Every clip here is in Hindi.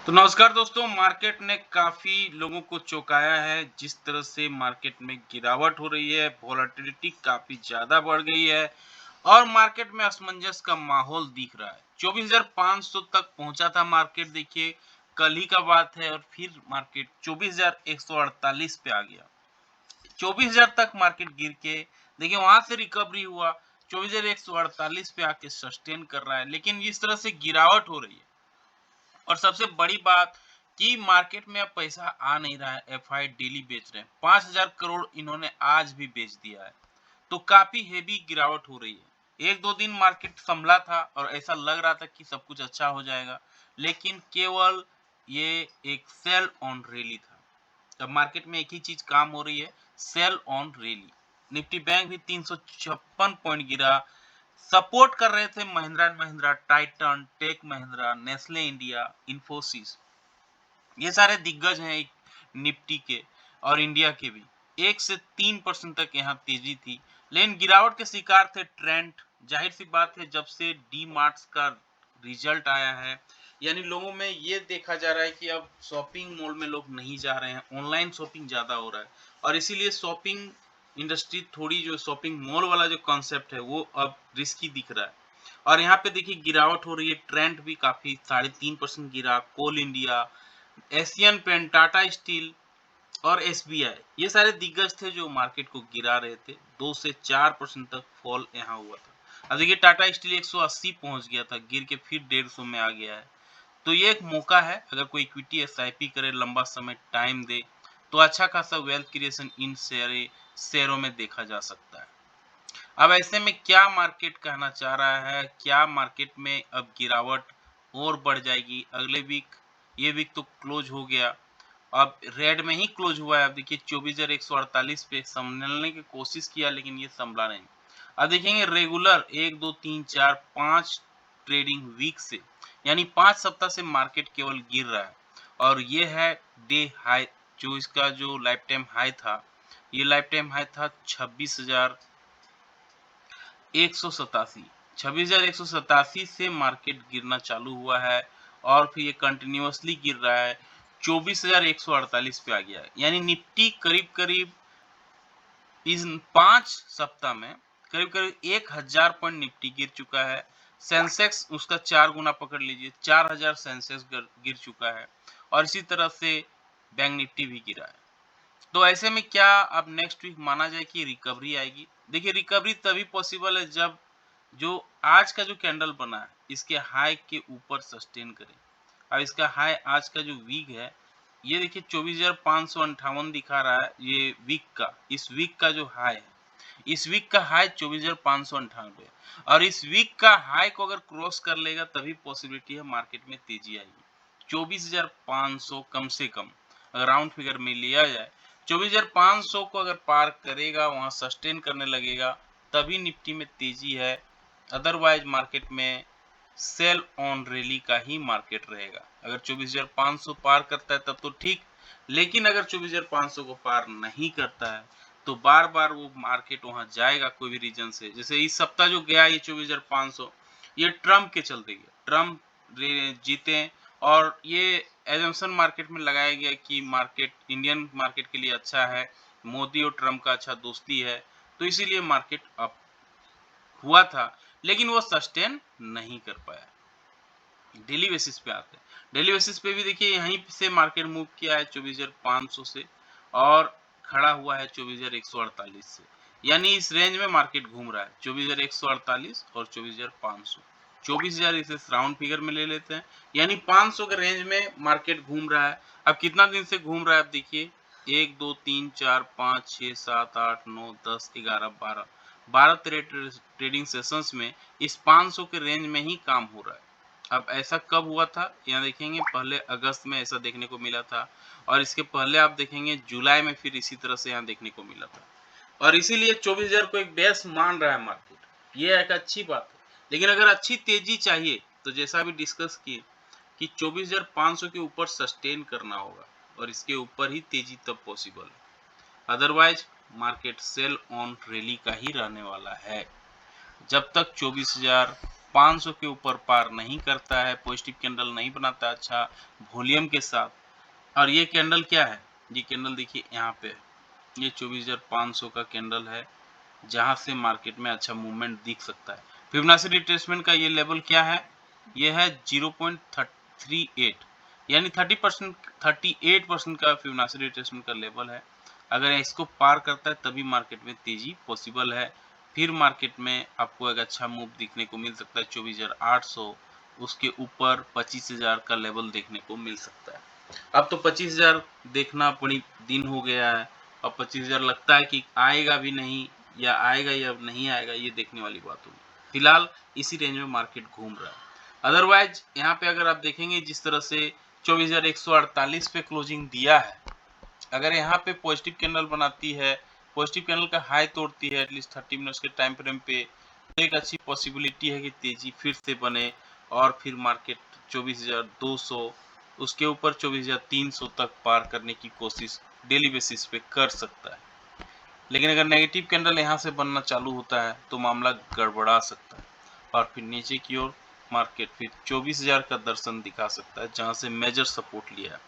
तो नमस्कार दोस्तों, मार्केट ने काफ़ी लोगों को चौंकाया है। जिस तरह से मार्केट में गिरावट हो रही है, वोलेटिलिटी काफ़ी ज़्यादा बढ़ गई है और मार्केट में असमंजस का माहौल दिख रहा है। 24,500 तक पहुंचा था मार्केट, देखिए कल ही का बात है, और फिर मार्केट 24,148 पे आ गया। 24,000 तक मार्केट गिर के देखिए वहां से रिकवरी हुआ, 24,148 पे आके सस्टेन कर रहा है। लेकिन इस तरह से गिरावट हो रही है और सबसे बड़ी बात कि मार्केट में अब पैसा आ नहीं रहा है। एफआई डेली बेच रहे हैं, 5,000 करोड़ इन्होंने आज भी बेच दिया है। तो काफी हेवी गिरावट हो रही है। एक दो दिन मार्केट संभला था और ऐसा लग रहा था कि सब कुछ अच्छा हो जाएगा, लेकिन केवल ये एक सेल ऑन रैली था। अब मार्केट में एक ही चीज काम हो रही है, sell on rally. Nifty bank भी 356 पॉइंट गिरा। सपोर्ट कर रहे थे Mahindra and Mahindra, Titan, tech Mahindra, Nestle India, Infosys, ये सारे दिग्गज हैं निफ्टी के और इंडिया के भी। 1 से 3% तक यहाँ तेजी थी, लेकिन गिरावट के शिकार थे ट्रेंड। जाहिर सी बात है, जब से डी मार्ट्स का रिजल्ट आया है, यानी लोगों में ये देखा जा रहा है कि अब शॉपिंग मॉल में लोग नहीं जा रहे हैं, ऑनलाइन शॉपिंग ज्यादा हो रहा है और इसीलिए शॉपिंग इंडस्ट्री थोड़ी, जो शॉपिंग मॉल वाला जो कॉन्सेप्ट है वो अब रिस्की दिख रहा है। और यहाँ पे देखिए गिरावट हो रही है, ट्रेंड भी काफी 3.5% गिरा। Coal India, Asian Paint, Tata steel और एसबीआई, ये सारे दिग्गज थे जो मार्केट को गिरा रहे थे। 2 से 4% तक फॉल यहाँ हुआ था। अब देखिए टाटा स्टील 180 पहुंच गया था, गिर के फिर 150 में आ गया है। तो ये एक मौका है, अगर कोई इक्विटी एसआईपी करे, लंबा समय टाइम दे, तो अच्छा खासा वेल्थ क्रिएशन इन शेयरों में देखा जा सकता है। अब ऐसे में क्या मार्केट कहना चाह रहा है, क्या मार्केट में अब गिरावट और बढ़ जाएगी अगले वीक? ये वीक तो क्लोज हो गया, अब रेड में ही क्लोज हुआ है। अब देखिए 24,148 पे संभलने की कोशिश किया, लेकिन ये संभला नहीं। अब देखेंगे रेगुलर 1 2 3 4 5 ट्रेडिंग वीक से, यानी 5 सप्ताह से मार्केट केवल गिर रहा है और ये है डे हाई। जो इसका जो लाइफ टाइम हाई था, ये लाइफ टाइम हाई था 26,187 से मार्केट गिरना चालू हुआ है और फिर ये कंटिन्यूअसली गिर रहा है। 24,148 पे आ गया है, यानी निफ्टी करीब करीब इस 5 सप्ताह में करीब करीब 1,000 पॉइंट निफ्टी गिर चुका है। सेंसेक्स उसका 4 गुना पकड़ लीजिए, 4,000 सेंसेक्स गिर चुका है और इसी तरह से बैंक निफ्टी भी गिरा है। तो ऐसे में क्या अब नेक्स्ट वीक माना जाए कि रिकवरी आएगी? देखिए रिकवरी तभी पॉसिबल है जब जो आज का जो कैंडल बना है इसके हाई के ऊपर सस्टेन करे। अब इसका हाई आज का जो वीक है, ये देखिए 24,558 दिखा रहा है, ये वीक का, इस वीक का जो हाई है, इस वीक का हाई 24,598 और इस वीक का हाई को अगर क्रॉस कर लेगा तभी पॉसिबिलिटी है मार्केट में तेजी आएगी। 24,500 कम से कम अगर राउंड फिगर में लिया जाए, 24,500 को अगर पार करेगा, वहां सस्टेन करने लगेगा, तभी निफ्टी में तेजी है। अदरवाइज मार्केट में सेल ऑन रैली का ही मार्केट रहेगा। अगर 24,500 पार करता है तब तो ठीक, लेकिन अगर 24,500 को पार नहीं करता है तो बार बार वो मार्केट वहां जाएगा कोई भी रीजन से। जैसे इस सप्ताह जो गया ये 24,500, ये ट्रम्प के चलते गया, ट्रम्प जीते और ये एजम्पशन मार्केट में लगाया गया कि मार्केट इंडियन मार्केट के लिए अच्छा है, मोदी और ट्रम्प का अच्छा दोस्ती है, तो इसीलिए मार्केट अप हुआ था, लेकिन वो सस्टेन नहीं कर पाया। डेली बेसिस पे आते हैं, डेली बेसिस पे भी देखिए यहीं से मार्केट मूव किया है 24,500 से और खड़ा हुआ है 24,148 से, यानी इस रेंज में मार्केट घूम रहा है 24,148 और 24,500। 24,000 इसे राउंड फिगर में ले लेते हैं, यानी 500 के रेंज में मार्केट घूम रहा है। अब कितना दिन से घूम रहा है, अब देखिए 1 2 3 4 5 6 7 8 9 10 11 12 12 ट्रेडिंग सेशंस में इस 500 के रेंज में ही काम हो रहा है। अब ऐसा कब हुआ था, यहाँ देखेंगे पहले अगस्त में ऐसा देखने को मिला था और इसके पहले आप देखेंगे जुलाई में फिर इसी तरह से यहाँ देखने को मिला था और इसीलिए 24,000 को एक बेस मान रहा है मार्केट। ये एक अच्छी बात है, लेकिन अगर अच्छी तेजी चाहिए तो जैसा भी डिस्कस किए कि 24,500 के ऊपर सस्टेन करना होगा और इसके ऊपर ही तेजी तब पॉसिबल है। Otherwise market sell on rally का ही रहने वाला है जब तक 500 के ऊपर पार नहीं करता है, पॉजिटिव कैंडल नहीं बनाता अच्छा वॉल्यूम के साथ। और ये कैंडल क्या है, ये कैंडल देखिए यहाँ पे ये 24,500 का कैंडल है जहां से मार्केट में अच्छा मूवमेंट दिख सकता है। फिबोनाची रिट्रेसमेंट का ये लेवल क्या है, ये है 0.38 यानी 38% का फिबोनाची रिट्रेसमेंट का लेवल है। अगर इसको पार करता है तभी मार्केट में तेजी पॉसिबल है। फिर मार्केट में आपको एक अच्छा मूव देखने को मिल सकता है 24,800, उसके ऊपर 25,000 का लेवल देखने को मिल सकता है। अब तो 25,000 देखना बड़ी दिन हो गया है, अब 25,000 लगता है कि आएगा भी नहीं या आएगा या नहीं आएगा, ये देखने वाली बात होगी। फिलहाल इसी रेंज में मार्केट घूम रहा है। अदरवाइज यहाँ पे अगर आप देखेंगे जिस तरह से 24,148 पे क्लोजिंग दिया है, अगर यहाँ पे पॉजिटिव कैंडल बनाती है, पॉजिटिव कैंडल का हाई तोड़ती है एटलीस्ट 30 मिनट्स के टाइम फ्रेम पे, तो एक अच्छी पॉसिबिलिटी है कि तेजी फिर से बने और फिर मार्केट 24,200 उसके ऊपर 24,300 तक पार करने की कोशिश डेली बेसिस पे कर सकता है। लेकिन अगर नेगेटिव कैंडल यहाँ से बनना चालू होता है तो मामला गड़बड़ा सकता है और फिर नीचे की ओर मार्केट फिर 24,000 का दर्शन दिखा सकता है जहां से मेजर सपोर्ट लिया है।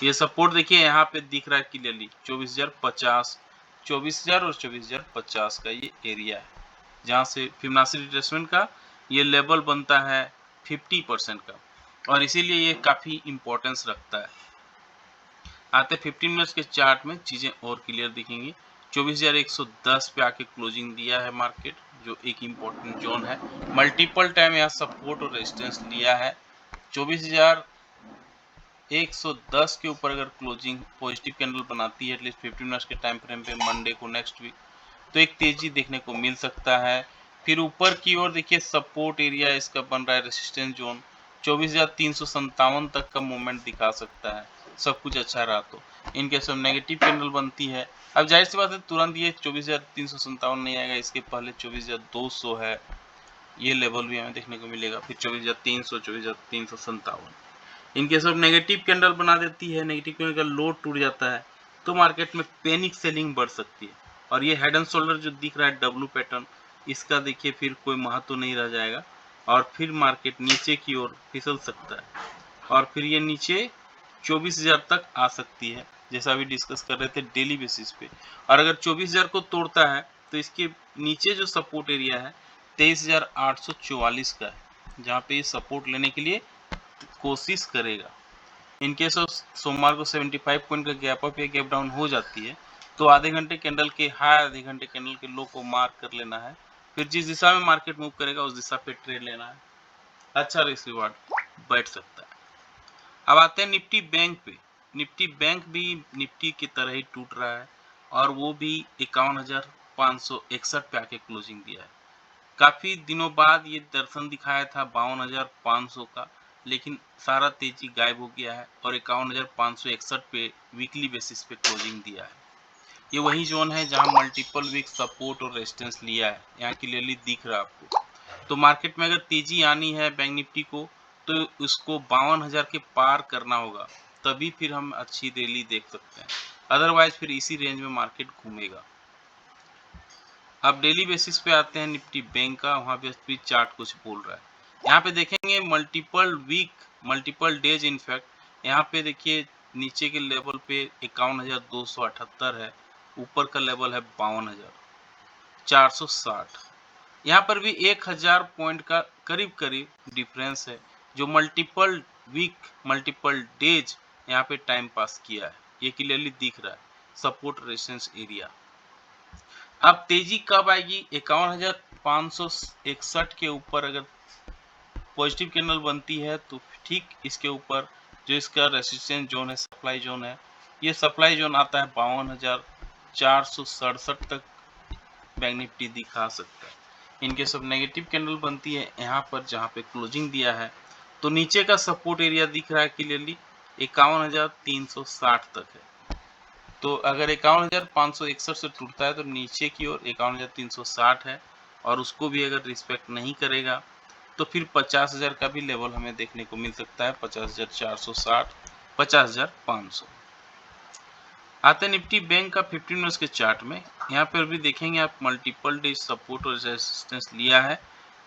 ये सपोर्ट देखिए यहाँ पे दिख रहा है क्लियरली 24,050, 24,000 और 24,050 का ये एरिया है जहां से फिबोनाची रिट्रेसमेंट का ये लेवल बनता है 50% का और इसीलिए ये काफी इंपॉर्टेंस रखता है। आते 15 मिनट्स के चार्ट में चीजें और क्लियर दिखेंगी। 24,110 पे आके क्लोजिंग दिया है मार्केट, जो एक इम्पोर्टेंट जोन है। मल्टीपल टाइम यहाँ सपोर्ट और रेजिस्टेंस लिया है। 24,110 के ऊपर अगर क्लोजिंग पॉजिटिव कैंडल बनाती है एटलीस्ट 15 मिनट्स के टाइम फ्रेम पे मंडे को नेक्स्ट वीक, तो एक तेजी देखने को मिल सकता है। फिर ऊपर की ओर देखिए सपोर्ट एरिया इसका बन रहा है रेजिस्टेंस जोन 24,357 तक का मूवमेंट दिखा सकता है, सब कुछ अच्छा रहा तो। इनके सब नेगेटिव कैंडल बनती है, अब जाहिर सी बात है तुरंत ये 24,357 नहीं आएगा, इसके पहले 24,200 है, ये लेवल भी हमें देखने को मिलेगा। फिर 24,300, 24,357 इनके सब नेगेटिव कैंडल बना देती है, नेगेटिव कैंडल का लोड टूट जाता है तो मार्केट में पैनिक सेलिंग बढ़ सकती है। और ये हेड एंड शोल्डर जो दिख रहा है डब्लू पैटर्न, इसका देखिए फिर कोई महत्व नहीं रह जाएगा और फिर मार्केट नीचे की ओर फिसल सकता है और फिर ये नीचे 24,000 तक आ सकती है जैसा अभी डिस्कस कर रहे थे डेली बेसिस पे। और अगर 24,000 को तोड़ता है तो इसके नीचे जो सपोर्ट एरिया है 23,844 का है, जहाँ पे ये सपोर्ट लेने के लिए कोशिश करेगा। इनकेस ऑफ सोमवार को 75 पॉइंट का गैप अप या गैप डाउन हो जाती है तो आधे घंटे कैंडल के हाई, आधे घंटे कैंडल के लो को मार्क कर लेना है, फिर जिस दिशा में मार्केट मूव करेगा उस दिशा पे ट्रेड लेना है, अच्छा रिस्क रिवार्ड बैठ सकता है। अब आते हैं निफ्टी बैंक पे। निफ्टी बैंक भी निफ्टी की तरह ही टूट रहा है और वो भी 51,561 पे आके क्लोजिंग दिया है। काफी दिनों बाद ये दर्शन दिखाया था 52,500 का, लेकिन सारा तेजी गायब हो गया है और 51,561 पे वीकली बेसिस पे क्लोजिंग दिया है। ये वही जोन है जहां मल्टीपल वीक सपोर्ट और रेजिस्टेंस लिया है, यहाँ क्लियरली दिख रहा है आपको। तो मार्केट में अगर तेजी आनी है बैंक निफ्टी को तो उसको 52,000 के पार करना होगा, तभी फिर हम अच्छी रैली देख सकते हैं, अदरवाइज फिर इसी रेंज में मार्केट घूमेगा। अब डेली बेसिस पे आते हैं निफ्टी बैंक का, वहाँ पे भी चार्ट कुछ बोल रहा है। यहाँ पे देखेंगे multiple week, multiple days in fact यहाँ पे देखिए नीचे के लेवल पे 51,278 है, ऊपर का लेवल है 52,460। यहाँ पर भी 1,000 पॉइंट का करीब करीब डिफरेंस है, जो मल्टीपल वीक, मल्टीपल डेज यहाँ पे टाइम पास किया है, ये क्लियरली दिख रहा है सपोर्ट रेजिस्टेंस एरिया। अब तेजी कब आएगी, 51,561 के ऊपर अगर पॉजिटिव कैंडल बनती है तो ठीक इसके ऊपर जो इसका रेजिस्टेंस जोन है, सप्लाई जोन है, ये सप्लाई जोन आता है 52,467 तक बैंक निफ्टी दिखा सकता है। इनके सब नेगेटिव कैंडल बनती है यहाँ पर जहाँ पे क्लोजिंग दिया है, तो नीचे का सपोर्ट एरिया दिख रहा है क्लियरली 51,360 तक है। तो अगर 51,561 से टूटता है तो नीचे की ओर 51,360 है और उसको भी अगर रिस्पेक्ट नहीं करेगा तो फिर 50,000 का भी लेवल हमें देखने को मिल सकता है, 50,460, 50,500। आते निफ्टी बैंक का 15 मिनट्स के चार्ट में, यहाँ पर भी देखेंगे आप मल्टीपल डे सपोर्ट और रेजिस्टेंस लिया है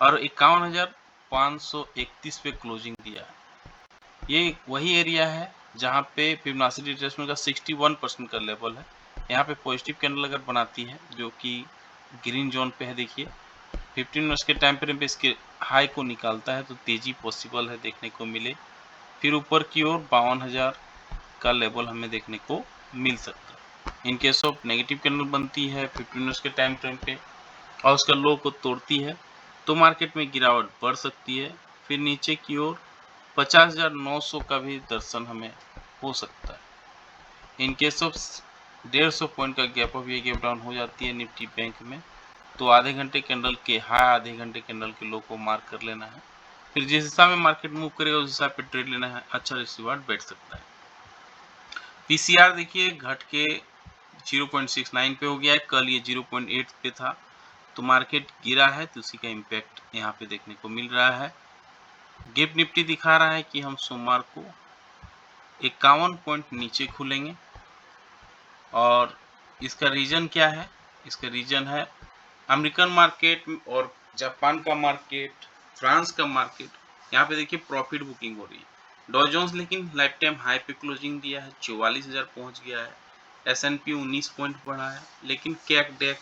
और 51,000 23,531 पे क्लोजिंग दिया है। ये वही एरिया है जहाँ पे फिबोनाची रिट्रेसमेंट का 61% का लेवल है। यहाँ पे पॉजिटिव कैंडल अगर बनाती है जो कि ग्रीन जोन पे है, देखिए 15 मिनट्स के टाइम फ्रेम पे इसके हाई को निकालता है तो तेजी पॉसिबल है देखने को मिले। फिर ऊपर की ओर 52,000 का लेवल हमें देखने को मिल सकता है। In case of negative candle बनती है 15 मिनट्स के टाइम फ्रेम पे और उसका लो को तोड़ती है तो मार्केट में गिरावट बढ़ सकती है। फिर नीचे की ओर 50,900 का भी दर्शन हमें हो सकता है। इन केस ऑफ 150 पॉइंट का गैप अप, ये गैप डाउन हो जाती है निफ्टी बैंक में तो आधे घंटे कैंडल के हाई, आधे घंटे कैंडल के लो को मार्क कर लेना है। फिर जिस हिसाब में मार्केट मूव करेगा उस हिसाब पे ट्रेड लेना है, अच्छा रिसीवार्ड बैठ सकता है। पीसीआर देखिए घट के 0.69 पे हो गया है, कल ये 0.8 पे था तो मार्केट गिरा है तो उसी का इम्पैक्ट यहाँ पे देखने को मिल रहा है। गिफ्ट निफ्टी दिखा रहा है कि हम सोमवार को 51 पॉइंट नीचे खुलेंगे और इसका रीजन क्या है? इसका रीजन है अमेरिकन मार्केट और जापान का मार्केट, फ्रांस का मार्केट, यहाँ पे देखिए प्रॉफिट बुकिंग हो रही है। डॉ जोन्स लेकिन लाइफ टाइम हाई पे क्लोजिंग दिया है, 44,000 पहुंच गया है। S&P 19 पॉइंट बढ़ा है लेकिन कैक डेक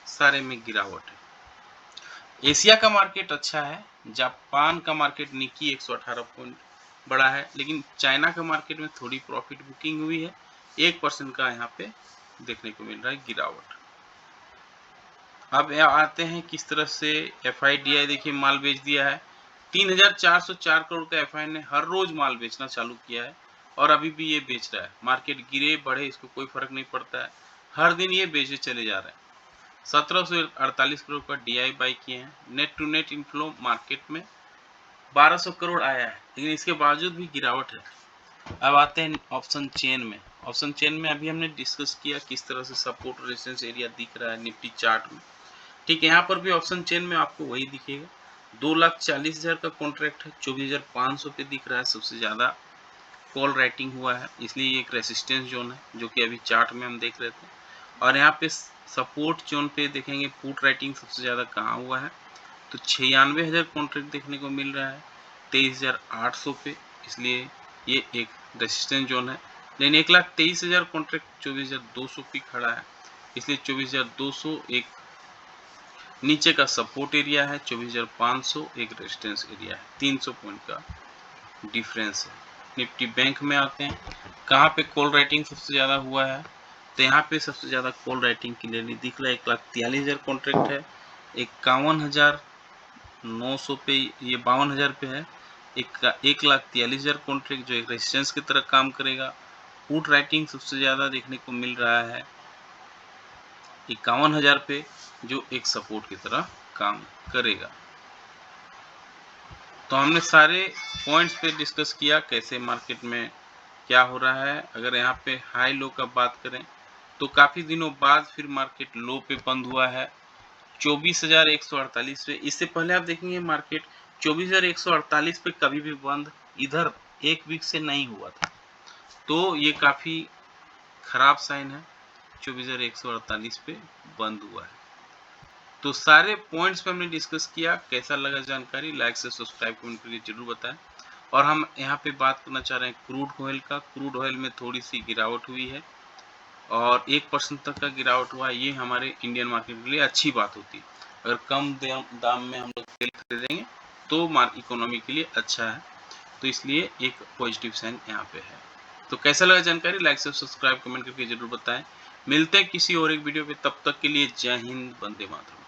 सारे में गिरावट है। एशिया का मार्केट अच्छा है, जापान का मार्केट निकी 118 पॉइंट बढ़ा है लेकिन चाइना का मार्केट में थोड़ी प्रॉफिट बुकिंग हुई है, 1% का यहाँ पे देखने को मिल रहा है गिरावट। अब आते हैं किस तरह से FIDI देखिए माल बेच दिया है। 3,404 करोड़ का FIDI ने हर रोज माल बेचना चालू किया है और अभी भी ये बेच रहा है। मार्केट गिरे बढ़े इसको कोई फर्क नहीं पड़ता है, हर दिन ये बेचे चले जा रहे हैं। 1748 करोड़ का DI बाई किए हैं। Net to net inflow market में 1200 करोड़ आया है लेकिन इसके बावजूद भी गिरावट है। अब आते हैं ऑप्शन चेन में। ऑप्शन चेन में अभी हमने डिस्कस किया किस तरह से सपोर्ट रेजिस्टेंस एरिया दिख रहा है निफ्टी चार्ट में। ठीक है, यहाँ पर भी ऑप्शन चेन में आपको वही दिखेगा। 2,40,000 का कॉन्ट्रैक्ट है, 24,500 पे दिख रहा है, सबसे ज़्यादा कॉल राइटिंग हुआ है इसलिए ये एक रेसिस्टेंस जोन है जो कि अभी चार्ट में हम देख रहे थे। और यहाँ पे सपोर्ट जोन पे देखेंगे पुट राइटिंग सबसे ज़्यादा कहाँ हुआ है तो 96,000 कॉन्ट्रैक्ट देखने को मिल रहा है 23,800 पे, इसलिए ये एक रेसिस्टेंस जोन है। लेकिन 1,23,000 कॉन्ट्रैक्ट 24,200 पे खड़ा है इसलिए 24,200 एक नीचे का सपोर्ट एरिया है, 24,500 एक रेजिस्टेंस एरिया है, 300 पॉइंट का डिफरेंस है। निफ्टी बैंक में आते हैं, कहाँ पे कॉल राइटिंग सबसे ज़्यादा हुआ है तो यहाँ पे सबसे ज़्यादा कॉल राइटिंग क्लियरली दिख रहा है। 1,43,000 कॉन्ट्रैक्ट है, 51,900 पे, ये 52,000 पे है। 1,43,000 कॉन्ट्रैक्ट जो एक रेजिस्टेंस की तरह काम करेगा। पुट राइटिंग सबसे ज़्यादा देखने को मिल रहा है 51,000 पे जो एक सपोर्ट की तरह काम करेगा। तो हमने सारे पॉइंट्स पे डिस्कस किया कैसे मार्केट में क्या हो रहा है। अगर यहाँ पे हाई लो का बात करें तो काफ़ी दिनों बाद फिर मार्केट लो पे बंद हुआ है 24,148 पे। इससे पहले आप देखेंगे मार्केट 24,148 पे कभी भी बंद इधर एक वीक से नहीं हुआ था तो ये काफ़ी खराब साइन है, 24,148 पे बंद हुआ है। तो सारे पॉइंट्स पे हमने डिस्कस किया। कैसा लगा जानकारी, लाइक से सब्सक्राइब कमेंट करके जरूर बताएं। और हम यहाँ पे बात करना चाह रहे हैं क्रूड ऑयल का। क्रूड ऑयल में थोड़ी सी गिरावट हुई है और 1% तक का गिरावट हुआ है, ये हमारे इंडियन मार्केट के लिए अच्छी बात होती है। अगर कम दाम में हम लोग तेल खरीदेंगे तो इकोनॉमी के लिए अच्छा है, तो इसलिए एक पॉजिटिव साइन यहाँ पे है। तो कैसा लगा जानकारी, लाइक से सब्सक्राइब कमेंट करके जरूर बताएं। मिलते हैं किसी और एक वीडियो पे, तब तक के लिए जय हिंद, वंदे मातरम।